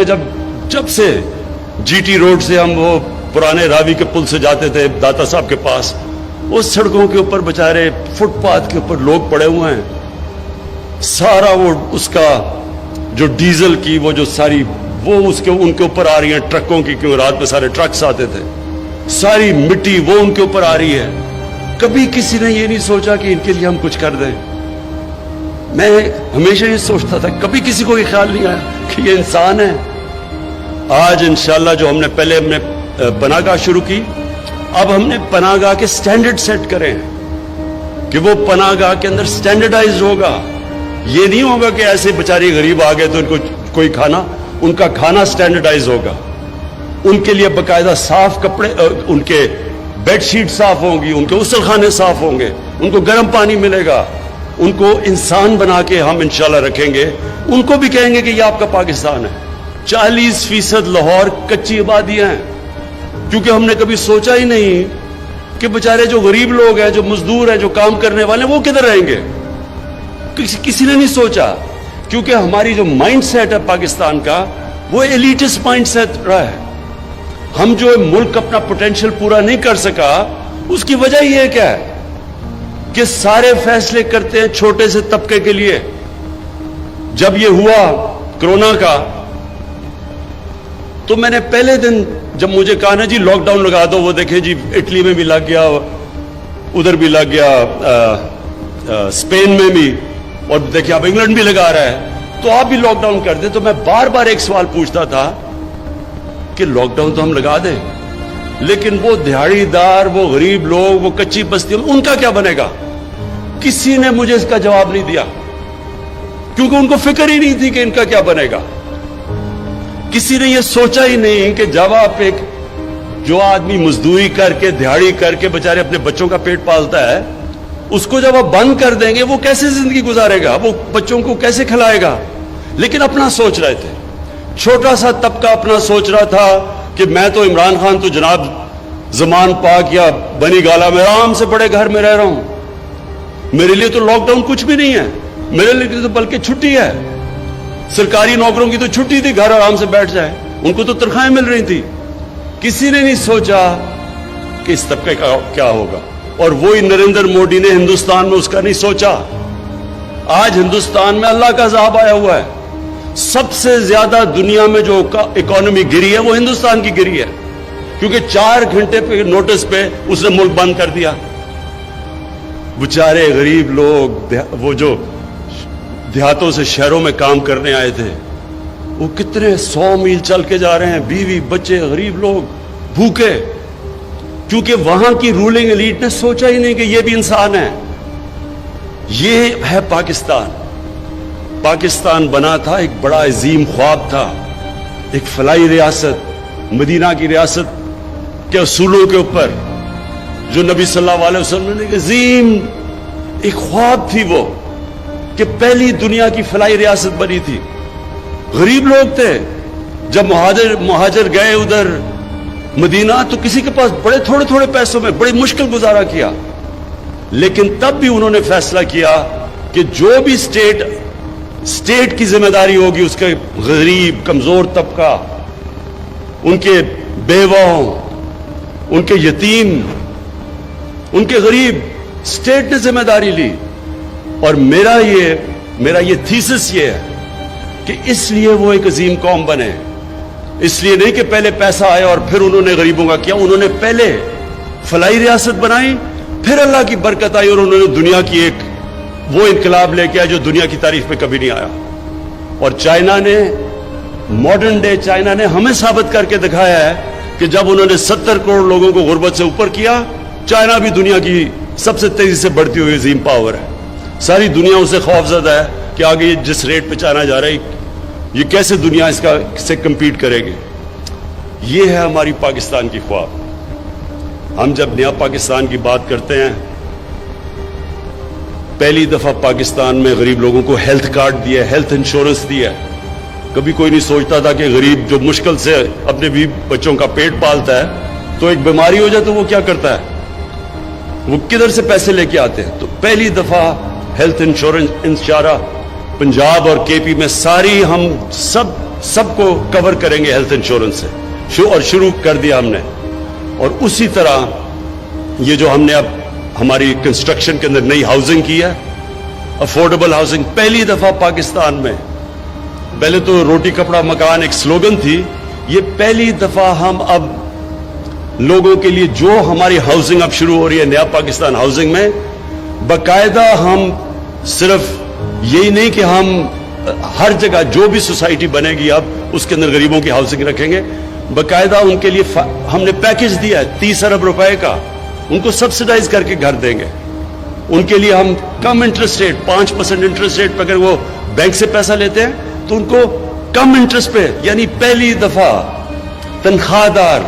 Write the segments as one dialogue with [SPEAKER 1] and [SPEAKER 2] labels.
[SPEAKER 1] जब से GT road से हम वो पुराने रावी के पुल से जाते थे दाता साहब के पास, उस सड़कों के ऊपर बेचारे फुटपाथ के ऊपर लोग पड़े हुए हैं। सारा वो उसका जो डीजल की वो जो सारी वो उसके उनके ऊपर आ रही है ट्रकों की, क्यों रात में सारे ट्रक्स आते थे, सारी मिट्टी वो उनके ऊपर आ रही है। कभी किसी ने ये नहीं सोचा कि इनके लिए हम कुछ कर दें। मैं हमेशा ये सोचता था, कभी किसी को ये ख्याल नहीं आया कि ये इंसान है। आज इंशाल्लाह जो हमने पनाहगाह शुरू की, अब हमने पनाहगाह के स्टैंडर्ड सेट करे हैं कि वो पनाहगाह के अंदर स्टैंडर्डाइज होगा। ये नहीं होगा कि ऐसे बेचारे गरीब आ गए तो इनको कोई खाना, उनका खाना स्टैंडर्डाइज होगा। उनके लिए बाकायदा साफ कपड़े, उनके बेडशीट साफ होंगी, उनके गुस्लखाने साफ होंगे, उनको गर्म पानी मिलेगा, उनको इंसान बना के हम इंशाल्लाह रखेंगे। उनको भी कहेंगे कि ये आपका पाकिस्तान है। 40% लाहौर कच्ची आबादियां हैं, क्योंकि हमने कभी सोचा ही नहीं कि बेचारे जो गरीब लोग हैं, जो मजदूर हैं, जो काम करने वाले हैं, वो किधर रहेंगे। किसी ने नहीं सोचा, क्योंकि हमारी जो माइंड सेट है पाकिस्तान का, वो एलिटिस्ट माइंड सेट रहा है। हम जो मुल्क अपना पोटेंशियल पूरा नहीं कर सका, उसकी वजह यह क्या है कि सारे फैसले करते हैं छोटे से तबके के लिए। जब ये हुआ कोरोना का, तो मैंने पहले दिन जब मुझे कहा ना जी लॉकडाउन लगा दो, वो देखे जी इटली में भी लग गया, उधर भी लग गया, स्पेन में भी, और देखिए अब इंग्लैंड भी लगा रहा है, तो आप भी लॉकडाउन कर दे। तो मैं बार बार एक सवाल पूछता था कि लॉकडाउन तो हम लगा दें, लेकिन वो दिहाड़ीदार, वो गरीब लोग, वो कच्ची बस्ती, उनका क्या बनेगा। किसी ने मुझे इसका जवाब नहीं दिया, क्योंकि उनको फिक्र ही नहीं थी कि इनका क्या बनेगा। किसी ने यह सोचा ही नहीं कि जब आप एक जो आदमी मजदूरी करके दिहाड़ी करके बेचारे अपने बच्चों का पेट पालता है, उसको जब आप बंद कर देंगे, वो कैसे जिंदगी गुजारेगा, वो बच्चों को कैसे खिलाएगा। लेकिन अपना सोच रहे थे, छोटा सा तबका अपना सोच रहा था कि मैं तो इमरान खान तो जनाब जमान पाक या बनी गाला में आराम से बड़े घर में रह रहा हूं, मेरे लिए तो लॉकडाउन कुछ भी नहीं है, मेरे लिए तो बल्कि छुट्टी है। सरकारी नौकरों की तो छुट्टी थी, घर आराम से बैठ जाए, उनको तो तनख्वाहें मिल रही थी। किसी ने नहीं सोचा कि इस तबके का क्या होगा, और वही नरेंद्र मोदी ने हिंदुस्तान में उसका नहीं सोचा। आज हिंदुस्तान में अल्लाह का अज़ाब आया हुआ है। सबसे ज्यादा दुनिया में जो इकोनॉमी गिरी है वो हिंदुस्तान की गिरी है, क्योंकि 4 घंटे पे नोटिस पे उसने मुल्क बंद कर दिया। बेचारे गरीब लोग, वो जो देहातों से शहरों में काम करने आए थे, वो कितने 100 मील चल के जा रहे हैं, बीवी बच्चे गरीब लोग भूखे, क्योंकि वहां की रूलिंग एलीट ने सोचा ही नहीं कि ये भी इंसान है। ये है पाकिस्तान। पाकिस्तान बना था, एक बड़ा अजीम ख्वाब था, एक फलाई रियासत, मदीना की रियासत के असूलों के ऊपर, जो नबी सल्लल्लाहु अलैहि वसल्लम ने अजीम एक ख्वाब थी वो, कि पहली दुनिया की फलाई रियासत बनी थी। गरीब लोग थे। जब मुहाजिर गए उधर मदीना, तो किसी के पास बड़े थोड़े थोड़े पैसों में बड़ी मुश्किल गुजारा किया, लेकिन तब भी उन्होंने फैसला किया कि जो भी स्टेट की जिम्मेदारी होगी, उसके गरीब कमजोर तबका, उनके बेवाओं, उनके यतीम, उनके गरीब, स्टेट ने जिम्मेदारी ली। और मेरा ये थीसिस ये है कि इसलिए वो एक अजीम कौम बने। इसलिए नहीं कि पहले पैसा आया और फिर उन्होंने गरीबों का किया, उन्होंने पहले फलाई रियासत बनाई, फिर अल्लाह की बरकत आई और उन्होंने दुनिया की एक वो इनकलाब लेके आया जो दुनिया की तारीख में कभी नहीं आया। और चाइना ने, मॉडर्न डे चाइना ने हमें साबित करके दिखाया है कि जब उन्होंने 70 करोड़ लोगों को गुर्बत से ऊपर किया, चाइना भी दुनिया की सबसे तेजी से बढ़ती हुई अजीम पावर है। सारी दुनिया उसे खौफजदा है कि आगे जिस रेट पे चाइना जा रहा है, ये कैसे दुनिया इससे कंपीट करेगी। ये है हमारी पाकिस्तान की ख्वाब। हम जब नया पाकिस्तान की बात करते हैं, पहली दफा पाकिस्तान में गरीब लोगों को हेल्थ कार्ड दिया, हेल्थ इंश्योरेंस दिया। कभी कोई नहीं सोचता था कि गरीब जो मुश्किल से अपने भी बच्चों का पेट पालता है, तो एक बीमारी हो जाए तो वो क्या करता है, वो किधर से पैसे लेके आते हैं। तो पहली दफा हेल्थ इंश्योरेंस पंजाब और केपी में सारी हम सब سب کو کور کریں گے ہیلتھ انشورنس سے، اور شروع کر دیا ہم نے. اور اسی طرح یہ جو ہم نے اب ہماری کنسٹرکشن کے اندر نئی ہاؤسنگ کی ہے، افورڈیبل ہاؤسنگ، پہلی دفعہ پاکستان میں، پہلے تو روٹی کپڑا مکان ایک سلوگن تھی، یہ پہلی دفعہ ہم اب لوگوں کے لیے جو ہماری ہاؤسنگ اب شروع ہو رہی ہے نیا پاکستان ہاؤسنگ میں، باقاعدہ ہم صرف یہی نہیں کہ ہم ہر جگہ جو بھی سوسائٹی بنے گی اب اس کے اندر غریبوں کی ہاؤسنگ رکھیں گے، باقاعدہ ان کے لیے ہم نے پیکج دیا ہے 30 ارب روپے کا، ان کو سبسڈائز کر کے گھر دیں گے. ان کے لیے ہم کم انٹرسٹ ریٹ 5% انٹرسٹ ریٹ پہ اگر وہ بینک سے پیسہ لیتے ہیں تو ان کو کم انٹرسٹ پہ، یعنی پہلی دفعہ تنخواہ دار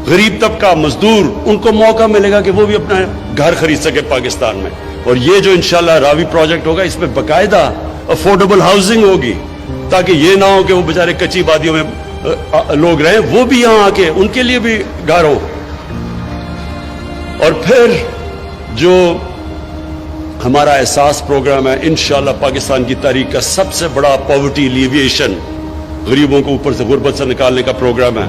[SPEAKER 1] غریب طبقہ مزدور ان کو موقع ملے گا کہ وہ بھی اپنا گھر خرید سکے پاکستان میں. اور یہ جو انشاءاللہ راوی پروجیکٹ ہوگا اس میں باقاعدہ افورڈیبل ہاؤسنگ ہوگی تاکہ یہ نہ ہو کہ وہ بیچارے کچی وادیوں میں لوگ رہیں، وہ بھی یہاں آ کے ان کے لیے بھی گھر ہو. اور پھر جو ہمارا احساس پروگرام ہے انشاءاللہ پاکستان کی تاریخ کا سب سے بڑا پاورٹی ایلیویشن، غریبوں کو اوپر سے غربت سے نکالنے کا پروگرام ہے.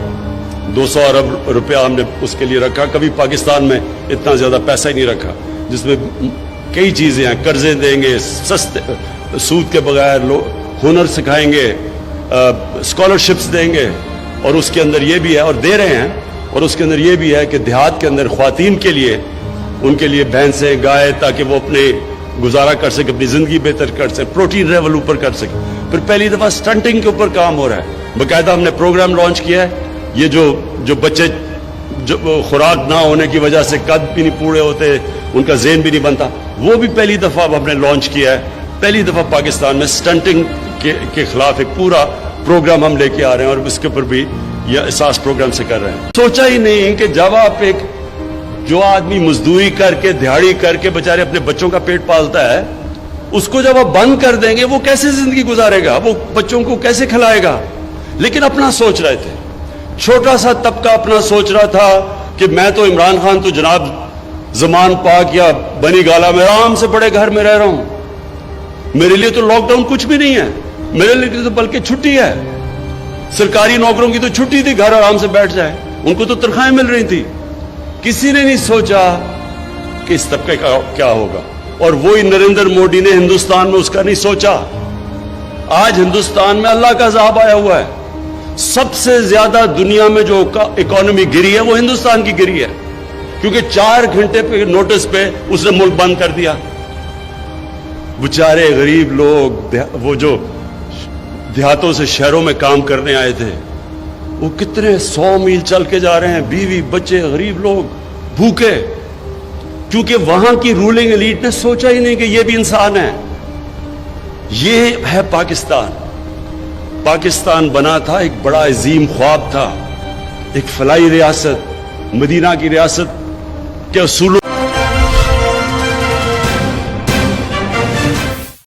[SPEAKER 1] 200 ارب روپیہ ہم نے اس کے لیے رکھا، کبھی پاکستان میں اتنا زیادہ پیسہ ہی نہیں رکھا، جس میں کئی چیزیں ہیں، قرضے دیں گے سستے سود کے بغیر، ہنر سکھائیں گے، اسکالرشپس دیں گے، اور اس کے اندر یہ بھی ہے اور دے رہے ہیں، اور اس کے اندر یہ بھی ہے کہ دیہات کے اندر خواتین کے لیے ان کے لیے بھینسیں گائے تاکہ وہ اپنے گزارا کر سکے، اپنی زندگی بہتر کر سکے، پروٹین لیول اوپر کر سکے. پھر پہلی دفعہ سٹنٹنگ کے اوپر کام ہو رہا ہے، باقاعدہ ہم نے پروگرام لانچ کیا ہے. یہ جو بچے جو خوراک نہ ہونے کی وجہ سے قد بھی نہیں پورے ہوتے، ان کا ذہن بھی نہیں بنتا، وہ بھی پہلی دفعہ ہم نے لانچ کیا ہے. پہلی دفعہ پاکستان میں سٹنٹنگ کے خلاف ایک پورا پروگرام ہم لے کے آ رہے ہیں، اور اس کے اوپر بھی یہ احساس پروگرام سے کر رہے ہیں. سوچا ہی نہیں کہ جب آپ ایک جو آدمی مزدوری کر کے دیہڑی کر کے بیچارے اپنے بچوں کا پیٹ پالتا ہے، اس کو جب آپ بند کر دیں گے وہ کیسے زندگی گزارے گا، وہ بچوں کو کیسے کھلائے گا. لیکن اپنا سوچ رہے تھے، چھوٹا سا طبقہ اپنا سوچ رہا تھا کہ میں تو عمران خان تو جناب زمان پاک یا بنی گالا میں آرام سے بڑے گھر میں رہ رہا ہوں، میرے لیے تو لاک ڈاؤن کچھ بھی نہیں ہے، میرے لیے تو بلکہ چھٹی ہے. سرکاری نوکروں کی تو چھٹی تھی، گھر آرام سے بیٹھ جائے، ان کو تو تنخواہیں مل رہی تھی. کسی نے نہیں سوچا کہ اس طبقے کا کیا ہوگا، اور وہی نریندر مودی نے ہندوستان میں اس کا نہیں سوچا. آج ہندوستان میں اللہ کا عذاب آیا ہوا ہے. سب سے زیادہ دنیا میں جو اکانومی گری ہے وہ ہندوستان کی گری ہے، کیونکہ 4 گھنٹے پہ نوٹس پہ اس نے ملک بند کر دیا. بیچارے غریب لوگ وہ جو دیہاتوں سے شہروں میں کام کرنے آئے تھے، وہ کتنے 100 میل چل کے جا رہے ہیں، بیوی بچے غریب لوگ بھوکے، کیونکہ وہاں کی رولنگ ایلیٹ نے سوچا ہی نہیں کہ یہ بھی انسان ہے. یہ ہے پاکستان. پاکستان بنا تھا، ایک بڑا عظیم خواب تھا، ایک فلاحی ریاست، مدینہ کی ریاست کے اصولوں